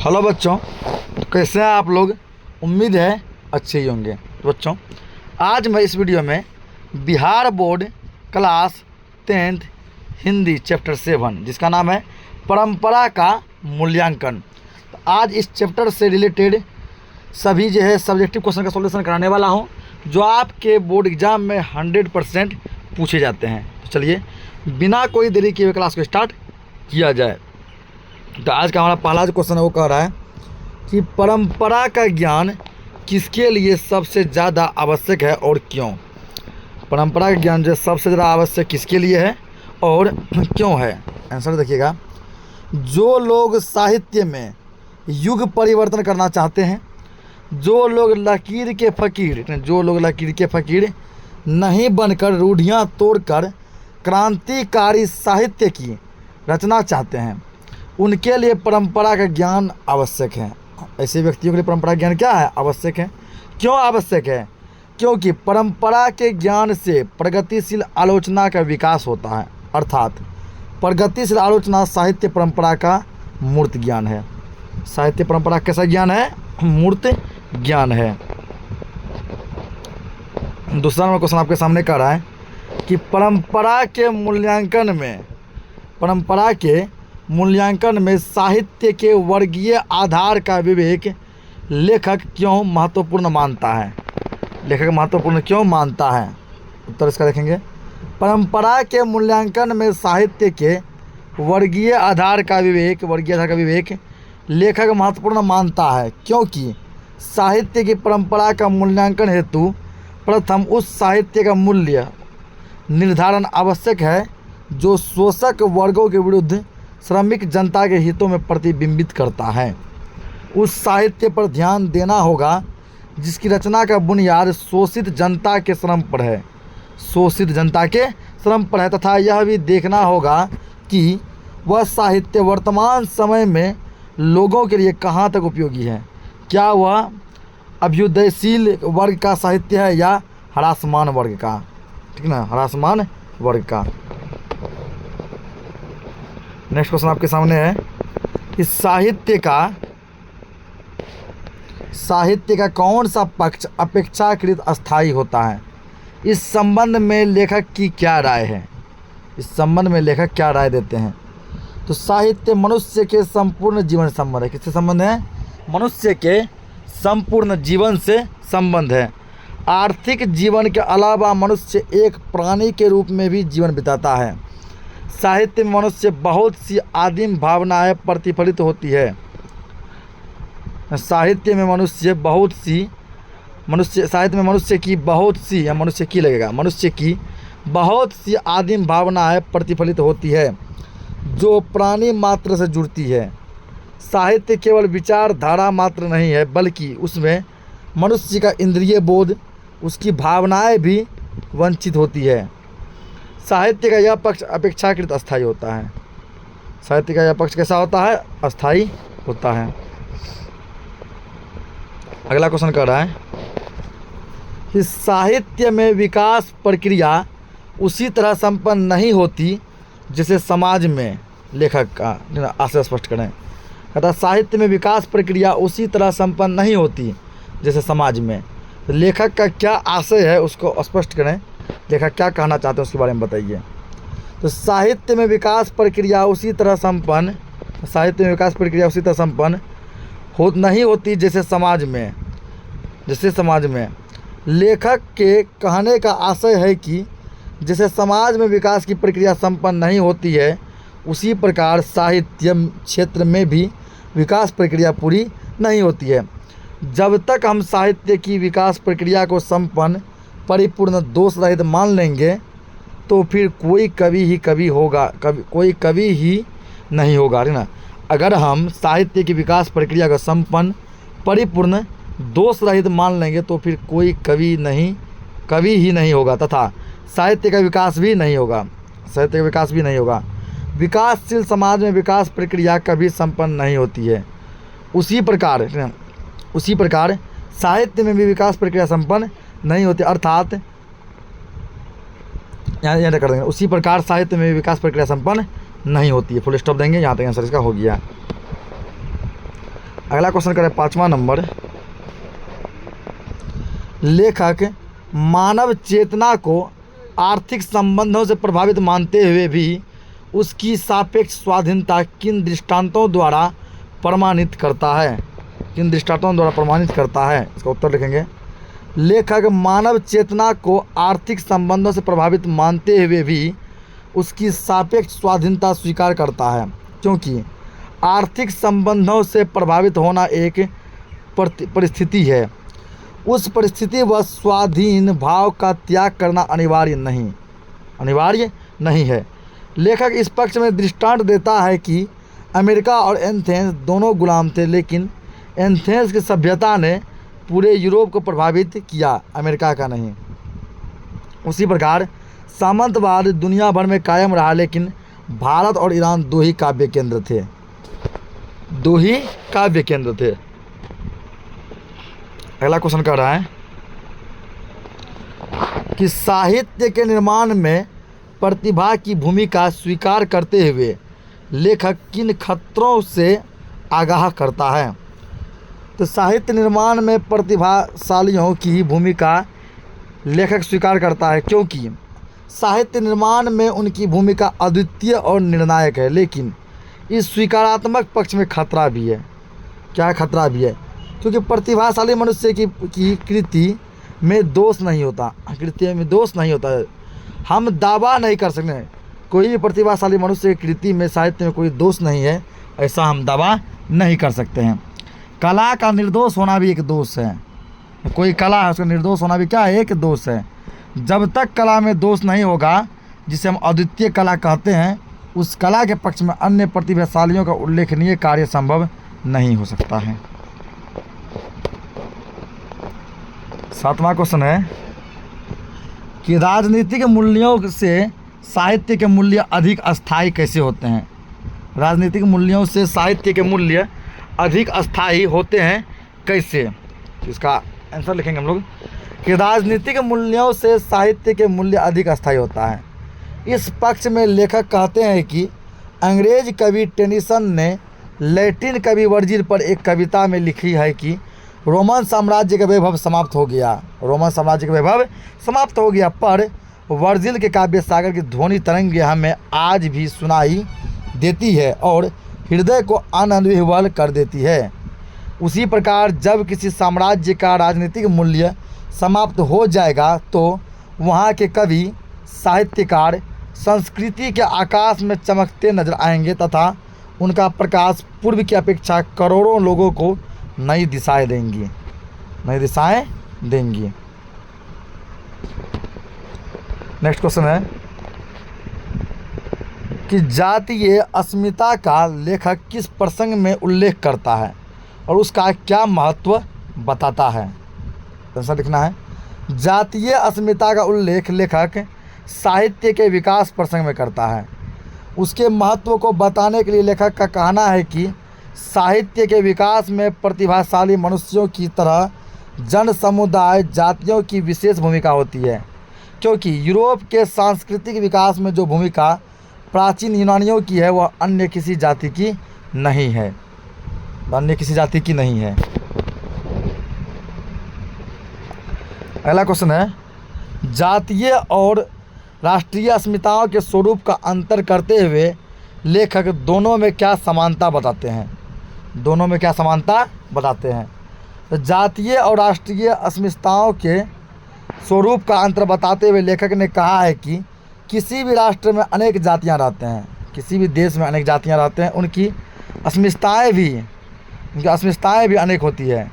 Hello बच्चों, कैसे हैं आप लोग। उम्मीद है अच्छे ही होंगे। तो बच्चों, आज मैं इस वीडियो में Bihar board class 10th Hindi chapter 7 जिसका नाम है परंपरा का मूल्यांकन, तो आज इस चैप्टर से रिलेटेड सभी जो है सब्जेक्टिव क्वेश्चन का सॉल्यूशन कराने वाला हूं, जो आपके बोर्ड एग्जाम में 100% पूछे जाते हैं। तो चलिए बिना कोई देरी किए हुए क्लास को स्टार्ट किया जाए। तो आज का हमारा पहला जो क्वेश्चन है वो कह रहा है कि परंपरा का ज्ञान किसके लिए सबसे ज़्यादा आवश्यक है और क्यों। परंपरा का ज्ञान जो सबसे ज़्यादा आवश्यक किसके लिए है और क्यों है। आंसर देखिएगा, जो लोग साहित्य में युग परिवर्तन करना चाहते हैं, जो लोग लकीर के फ़कीर नहीं बनकर रूढ़ियाँ तोड़कर क्रांतिकारी साहित्य की रचना चाहते हैं, उनके लिए परंपरा का ज्ञान आवश्यक है। ऐसे व्यक्तियों के लिए परंपरा ज्ञान क्या है, आवश्यक है। क्यों आवश्यक है? क्योंकि परंपरा के ज्ञान से प्रगतिशील आलोचना का विकास होता है, अर्थात प्रगतिशील आलोचना साहित्य परंपरा का मूर्त ज्ञान है। साहित्य परंपरा कैसा ज्ञान है? मूर्त ज्ञान है। दूसरा नंबर क्वेश्चन आपके सामने कर रहा है कि परंपरा के मूल्यांकन में साहित्य के वर्गीय आधार का विवेक लेखक क्यों महत्वपूर्ण मानता है। लेखक महत्वपूर्ण क्यों मानता है? उत्तर इसका देखेंगे। परंपरा के मूल्यांकन में साहित्य के वर्गीय आधार का विवेक लेखक महत्वपूर्ण मानता है, क्योंकि साहित्य की परंपरा का मूल्यांकन हेतु प्रथम उस साहित्य का मूल्य निर्धारण आवश्यक है जो शोषक वर्गों के विरुद्ध श्रमिक जनता के हितों में प्रतिबिंबित करता है। उस साहित्य पर ध्यान देना होगा जिसकी रचना का बुनियाद शोषित जनता के श्रम पर है, तथा यह भी देखना होगा कि वह साहित्य वर्तमान समय में लोगों के लिए कहाँ तक उपयोगी है। क्या वह अभ्युदयशील वर्ग का साहित्य है या हरासमान वर्ग का। ठीक ना, हरासमान वर्ग का। नेक्स्ट क्वेश्चन आपके सामने है कि साहित्य का कौन सा पक्ष अपेक्षाकृत अस्थायी होता है। इस संबंध में लेखक की क्या राय है? इस संबंध में लेखक क्या राय देते हैं? तो साहित्य मनुष्य के संपूर्ण जीवन संबंध है। किससे संबंध है? मनुष्य के संपूर्ण जीवन से संबंध है। आर्थिक जीवन के अलावा मनुष्य एक प्राणी के रूप में भी जीवन बिताता है। साहित्य में मनुष्य बहुत सी आदिम भावनाएं प्रतिफलित होती है। साहित्य में मनुष्य की बहुत सी आदिम भावनाएं प्रतिफलित होती है जो प्राणी मात्र से जुड़ती है। साहित्य केवल विचारधारा मात्र नहीं है, बल्कि उसमें मनुष्य का इंद्रिय बोध, उसकी भावनाएं भी वंचित होती है। साहित्य का यह पक्ष अपेक्षाकृत अस्थायी होता है। साहित्य का यह पक्ष कैसा होता है? अस्थायी होता है। अगला क्वेश्चन कर रहा है कि साहित्य में विकास प्रक्रिया उसी तरह संपन्न नहीं होती जैसे समाज में। लेखक का आशय स्पष्ट करें। कहता साहित्य में विकास प्रक्रिया उसी तरह संपन्न नहीं होती जैसे समाज में। तो लेखक का क्या आशय है उसको स्पष्ट करें। लेखक क्या कहना चाहते हैं उसके बारे में बताइए। तो साहित्य में विकास प्रक्रिया उसी तरह संपन्न नहीं होती जैसे समाज में। लेखक के कहने का आशय है कि जैसे समाज में विकास की प्रक्रिया संपन्न नहीं होती है, उसी प्रकार साहित्य क्षेत्र में भी विकास प्रक्रिया पूरी नहीं होती है। जब तक हम साहित्य की विकास प्रक्रिया को संपन्न, परिपूर्ण, दोष रहित मान लेंगे तो फिर कोई कभी ही नहीं होगा ना। अगर हम साहित्य की विकास प्रक्रिया को संपन्न, परिपूर्ण, दोष रहित मान लेंगे तो फिर कोई कभी ही नहीं होगा, तथा साहित्य का विकास भी नहीं होगा। विकासशील समाज में विकास प्रक्रिया कभी संपन्न नहीं होती है। उसी प्रकार साहित्य में भी विकास प्रक्रिया संपन्न नहीं होती, अर्थात यहाँ कर देंगे, उसी प्रकार साहित्य में भी विकास प्रक्रिया संपन्न नहीं होती है। फुल स्टॉप देंगे, यहाँ तक आंसर इसका हो गया। अगला क्वेश्चन करें 5वां नंबर। लेखक मानव चेतना को आर्थिक संबंधों से प्रभावित मानते हुए भी उसकी सापेक्ष स्वाधीनता किन दृष्टांतों द्वारा प्रमाणित करता है? किन दृष्टांतों द्वारा प्रमाणित करता है? इसका उत्तर लिखेंगे। लेखक मानव चेतना को आर्थिक संबंधों से प्रभावित मानते हुए भी उसकी सापेक्ष स्वाधीनता स्वीकार करता है, क्योंकि आर्थिक संबंधों से प्रभावित होना एक परिस्थिति है। उस परिस्थिति व स्वाधीन भाव का त्याग करना अनिवार्य नहीं है। लेखक इस पक्ष में दृष्टांत देता है कि अमेरिका और एथेंस दोनों गुलाम थे, लेकिन एथेंस की सभ्यता ने पूरे यूरोप को प्रभावित किया, अमेरिका का नहीं। उसी प्रकार सामंतवाद दुनिया भर में कायम रहा, लेकिन भारत और ईरान दो ही काव्य केंद्र थे। अगला क्वेश्चन कह रहा है कि साहित्य के निर्माण में प्रतिभा की भूमिका स्वीकार करते हुए लेखक किन खतरों से आगाह करता है? तो साहित्य निर्माण में प्रतिभाशालियों की भूमिका लेखक स्वीकार करता है, क्योंकि साहित्य निर्माण में उनकी भूमिका अद्वितीय और निर्णायक है। लेकिन इस स्वीकारात्मक पक्ष में खतरा भी है। क्या खतरा भी है? क्योंकि प्रतिभाशाली मनुष्य की कृति में दोष नहीं होता, है। हम दावा नहीं कर सकते कोई भी प्रतिभाशाली मनुष्य की कृति में, साहित्य में कोई दोष नहीं है, ऐसा हम दावा नहीं कर सकते हैं। कला का निर्दोष होना भी एक दोष है। कोई कला है, उसका निर्दोष होना भी क्या है? एक दोष है। जब तक कला में दोष नहीं होगा, जिसे हम अद्वितीय कला कहते हैं, उस कला के पक्ष में अन्य प्रतिभाशालियों का उल्लेखनीय कार्य संभव नहीं हो सकता है। 7वां क्वेश्चन है कि राजनीतिक मूल्यों से साहित्य के मूल्य अधिक अस्थायी कैसे होते हैं? राजनीतिक मूल्यों से साहित्य के मूल्य अधिक अस्थायी होते हैं कैसे? इसका आंसर लिखेंगे हम लोग कि राजनीतिक मूल्यों से साहित्य के मूल्य अधिक अस्थायी होता है। इस पक्ष में लेखक कहते हैं कि अंग्रेज कवि टेनिसन ने लैटिन कवि वर्जिल पर एक कविता में लिखी है कि रोमन साम्राज्य का वैभव समाप्त हो गया, पर वर्जिल के काव्य सागर की ध्वनि तरंगे हमें आज भी सुनाई देती है और हृदय को आनंद विह्वल कर देती है। उसी प्रकार जब किसी साम्राज्य का राजनीतिक मूल्य समाप्त हो जाएगा, तो वहाँ के कवि साहित्यकार संस्कृति के आकाश में चमकते नजर आएंगे तथा उनका प्रकाश पूर्व की अपेक्षा करोड़ों लोगों को नई दिशाएं देंगी। नेक्स्ट क्वेश्चन है कि जातीय अस्मिता का लेखक किस प्रसंग में उल्लेख करता है और उसका क्या महत्व बताता है? ऐसा लिखना है। जातीय अस्मिता का उल्लेख लेखक साहित्य के विकास प्रसंग में करता है। उसके महत्व को बताने के लिए लेखक का कहना है कि साहित्य के विकास में प्रतिभाशाली मनुष्यों की तरह जन समुदाय जातियों की विशेष भूमिका होती है, क्योंकि यूरोप के सांस्कृतिक विकास में जो भूमिका प्राचीन यूनानियों की है, वह अन्य किसी जाति की नहीं है। अगला क्वेश्चन है, जातीय और राष्ट्रीय अस्मिताओं के स्वरूप का अंतर करते हुए लेखक दोनों में क्या समानता बताते हैं? तो जातीय और राष्ट्रीय अस्मिताओं के स्वरूप का अंतर बताते हुए लेखक ने कहा है कि किसी भी राष्ट्र में अनेक जातियां रहते हैं, किसी भी देश में अनेक जातियां रहते हैं, उनकी अस्मिताएं भी अनेक होती है,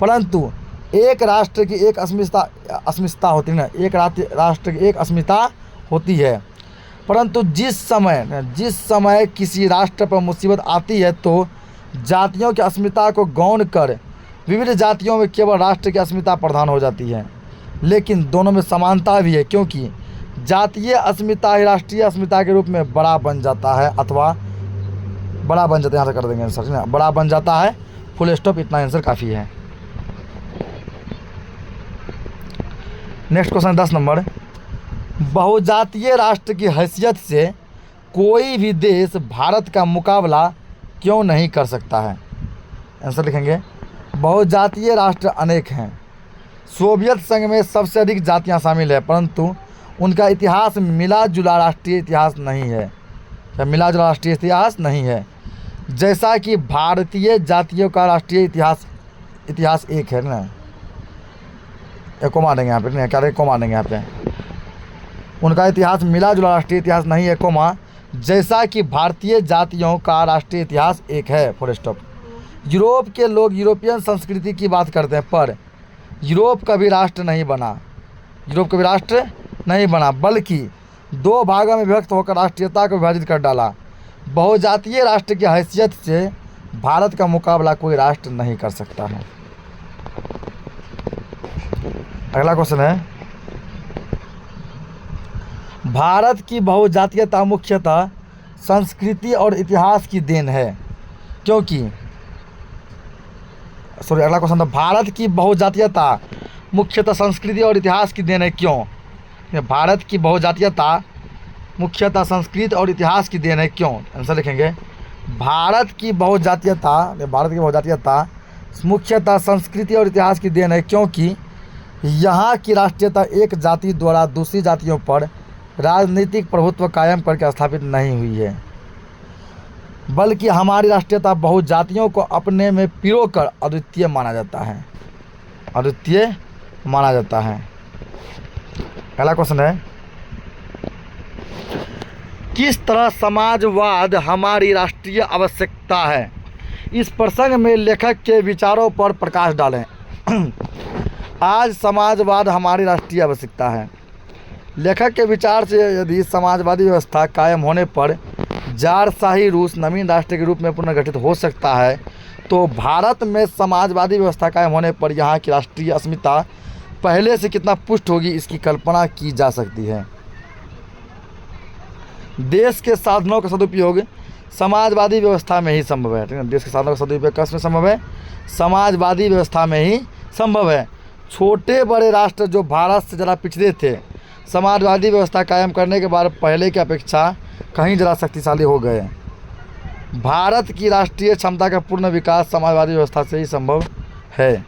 परंतु एक राष्ट्र की एक अस्मिता होती है ना, एक राष्ट्र की एक अस्मिता होती है। परंतु जिस समय किसी राष्ट्र पर मुसीबत आती है, तो जातियों की अस्मिता को गौण कर विविध जातियों में केवल राष्ट्र की अस्मिता प्रधान हो जाती है। लेकिन दोनों में समानता भी है, क्योंकि जातीय अस्मिता ही राष्ट्रीय अस्मिता के रूप में बड़ा बन जाता है, यहाँ से कर देंगे आंसर ना, बड़ा बन जाता है, फुल स्टॉप, इतना आंसर काफ़ी है। नेक्स्ट क्वेश्चन 10 नंबर, बहुजातीय राष्ट्र की हैसियत से कोई भी देश भारत का मुकाबला क्यों नहीं कर सकता है? आंसर लिखेंगे बहुजातीय राष्ट्र अनेक हैं। सोवियत संघ में सबसे अधिक जातियां शामिल है, परंतु उनका इतिहास मिला जुला राष्ट्रीय इतिहास नहीं है। क्या मिला जुला राष्ट्रीय इतिहास नहीं है? जैसा कि भारतीय जातियों का राष्ट्रीय इतिहास एक है ना। एक को मारेंगे यहाँ पे, नहीं क्या को मारेंगे यहाँ पे। उनका इतिहास मिला जुला राष्ट्रीय इतिहास नहीं है, कोमा, जैसा कि भारतीय जातियों का राष्ट्रीय इतिहास एक है, फुल स्टॉप। यूरोप के लोग यूरोपियन संस्कृति की बात करते हैं, पर यूरोप कभी राष्ट्र नहीं बना। यूरोप कभी राष्ट्र नहीं बना, बल्कि दो भागों में विभक्त होकर राष्ट्रीयता को विभाजित कर डाला। बहुजातीय राष्ट्र की हैसियत से भारत का मुकाबला कोई राष्ट्र नहीं कर सकता है। अगला क्वेश्चन है, भारत की बहुजातीयता मुख्यतः संस्कृति और इतिहास की देन है, क्योंकि अगला क्वेश्चन था, भारत की बहुजातीयता मुख्यतः संस्कृति और इतिहास की देन है, क्यों? भारत की बहुजातीयता मुख्यतः संस्कृति और इतिहास की देन है, क्यों? आंसर लिखेंगे भारत की बहुजातीयता मुख्यतः संस्कृति और इतिहास की देन है, क्योंकि यहाँ की राष्ट्रीयता एक जाति द्वारा दूसरी जातियों पर राजनीतिक प्रभुत्व कायम करके स्थापित नहीं हुई है, बल्कि हमारी राष्ट्रीयता बहुजातियों को अपने में पिरोकर अद्वितीय माना जाता है। पहला क्वेश्चन है, किस तरह समाजवाद हमारी राष्ट्रीय आवश्यकता है? इस प्रसंग में लेखक के विचारों पर प्रकाश डालें। आज समाजवाद हमारी राष्ट्रीय आवश्यकता है। लेखक के विचार से यदि समाजवादी व्यवस्था कायम होने पर जारशाही रूस नवीन राष्ट्र के रूप में पुनर्गठित हो सकता है, तो भारत में समाजवादी व्यवस्था कायम होने पर यहाँ की राष्ट्रीय अस्मिता पहले से कितना पुष्ट होगी, इसकी कल्पना की जा सकती है। देश के साधनों का सदुपयोग समाजवादी व्यवस्था में ही संभव है। ठीक है, देश के साधनों का सदुपयोग किस में संभव है? समाजवादी व्यवस्था में ही संभव है। छोटे बड़े राष्ट्र जो भारत से ज़रा पिछड़े थे, समाजवादी व्यवस्था कायम करने के बाद पहले की अपेक्षा कहीं ज़रा शक्तिशाली हो गए। भारत की राष्ट्रीय क्षमता का पूर्ण विकास समाजवादी व्यवस्था से ही संभव है।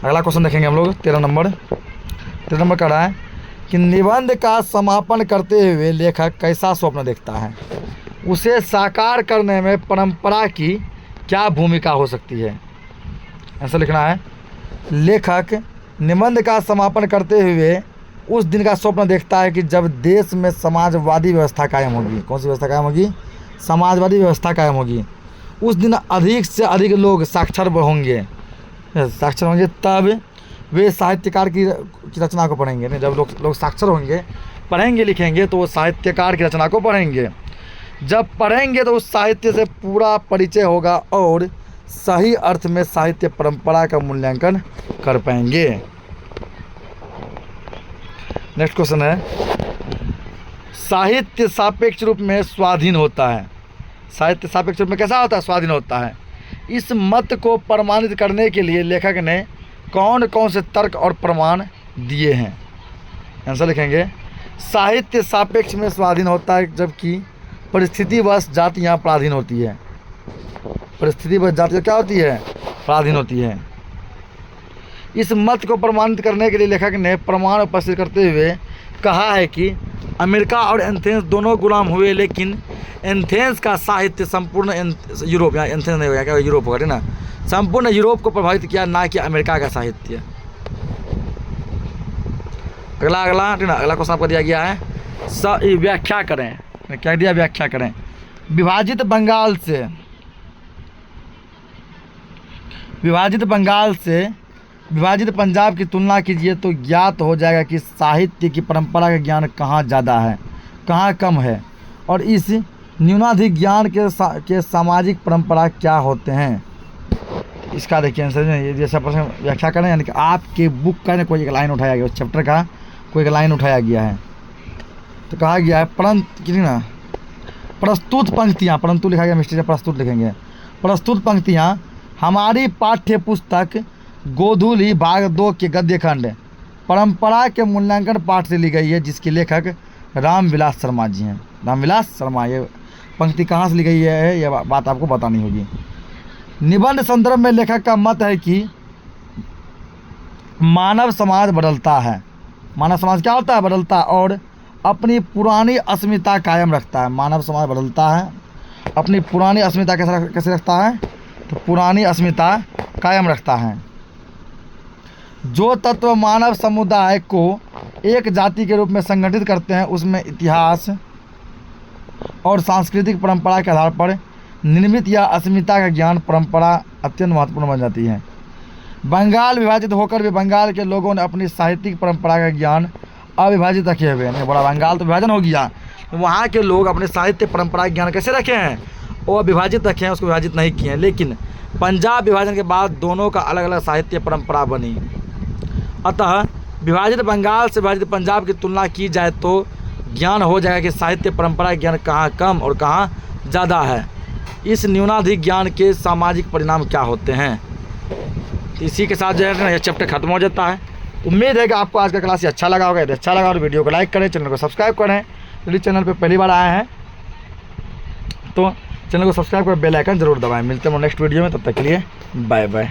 अगला क्वेश्चन देखेंगे हम लोग 13 नंबर का रहा है कि निबंध का समापन करते हुए लेखक कैसा स्वप्न देखता है? उसे साकार करने में परंपरा की क्या भूमिका हो सकती है? ऐसा लिखना है, लेखक निबंध का समापन करते हुए उस दिन का स्वप्न देखता है कि जब देश में समाजवादी व्यवस्था कायम होगी। कौन सी व्यवस्था कायम होगी? समाजवादी व्यवस्था कायम होगी। उस दिन अधिक से अधिक लोग साक्षर होंगे, तब वे साहित्यकार की रचना को पढ़ेंगे। नहीं, जब लोग साक्षर होंगे, पढ़ेंगे लिखेंगे, तो वो साहित्यकार की रचना को पढ़ेंगे। जब पढ़ेंगे तो उस साहित्य से पूरा परिचय होगा और सही अर्थ में साहित्य परंपरा का मूल्यांकन कर पाएंगे। नेक्स्ट क्वेश्चन है, साहित्य सापेक्ष रूप में स्वाधीन होता है। साहित्य सापेक्ष रूप में कैसा होता है? स्वाधीन होता है। इस मत को प्रमाणित करने के लिए लेखक ने कौन कौन से तर्क और प्रमाण दिए हैं? आंसर लिखेंगे, साहित्य सापेक्ष में स्वाधीन होता है जबकि परिस्थितिवश जातियाँ पराधीन होती है। परिस्थितिवश जातियाँ क्या होती है? पराधीन होती है। इस मत को प्रमाणित करने के लिए लेखक ने प्रमाण उपस्थित करते हुए कहा है कि अमेरिका और एथेंस दोनों गुलाम हुए, लेकिन एथेंस का साहित्य संपूर्ण यूरोप, या एथेंस नहीं होगा, क्या यूरोप होगा ना, संपूर्ण यूरोप को प्रभावित किया, ना कि अमेरिका का साहित्य। अगला क्वेश्चन आपको दिया गया है, व्याख्या करें। क्या दिया? व्याख्या करें। विभाजित बंगाल से विभाजित पंजाब की तुलना कीजिए तो ज्ञात हो जाएगा कि साहित्य की परंपरा का ज्ञान कहाँ ज़्यादा है, कहाँ कम है, और इस न्यूनाधिक ज्ञान के सामाजिक परंपरा क्या होते हैं। इसका देखिए आंसर, ये जैसा प्रश्न व्याख्या करें, यानी कि आपके बुक का कोई एक लाइन उठाया गया, उस चैप्टर का कोई एक लाइन उठाया गया है, तो कहा गया है प्रस्तुत पंक्तियाँ, परंतु लिखा गया मिस्टेक, प्रस्तुत लिखेंगे। प्रस्तुत पंक्तियाँ हमारी पाठ्य पुस्तक गोधूली भाग 2 के गद्य खंड परंपरा के मूल्यांकन पाठ से ली गई है, जिसके लेखक रामविलास शर्मा जी हैं। रामविलास शर्मा, ये पंक्ति कहाँ से ली गई है, यह बात आपको बतानी होगी। निबंध संदर्भ में लेखक का मत है कि मानव समाज बदलता है। मानव समाज क्या होता है? बदलता है और अपनी पुरानी अस्मिता कायम रखता है। मानव समाज बदलता है, अपनी पुरानी अस्मिता कैसे रखता है? तो पुरानी अस्मिता कायम रखता है। जो तत्व मानव समुदाय को एक जाति के रूप में संगठित करते हैं उसमें इतिहास और सांस्कृतिक परंपरा के आधार पर निर्मित या अस्मिता का ज्ञान परंपरा अत्यंत महत्वपूर्ण बन जाती है। बंगाल विभाजित होकर भी बंगाल के लोगों ने अपनी साहित्यिक परंपरा का ज्ञान अविभाजित रखे हुए हैं। बड़ा बंगाल तो विभाजन हो गया, वहाँ के लोग अपने साहित्य परंपरा का ज्ञान कैसे रखे हैं? वो विभाजित रखे हैं, उसको विभाजित नहीं किए हैं। लेकिन पंजाब विभाजन के बाद दोनों का अलग अलग साहित्य परंपरा बनी। अतः विभाजित बंगाल से विभाजित पंजाब की तुलना की जाए तो ज्ञान हो जाएगा कि साहित्य परंपरा ज्ञान कहाँ कम और कहाँ ज़्यादा है। इस न्यूनाधिक ज्ञान के सामाजिक परिणाम क्या होते हैं? तो इसी के साथ जो है ना यह चैप्टर खत्म हो जाता है। उम्मीद है कि आपको आज का क्लास अच्छा लगा होगा। यदि अच्छा लगा और वीडियो को लाइक करें, चैनल को सब्सक्राइब करें। यदि चैनल पर पहली बार आए हैं तो चैनल को सब्सक्राइब कर बेल आइकन जरूर दबाएं। मिलते हैं नेक्स्ट वीडियो में, तब तक के लिए बाय बाय।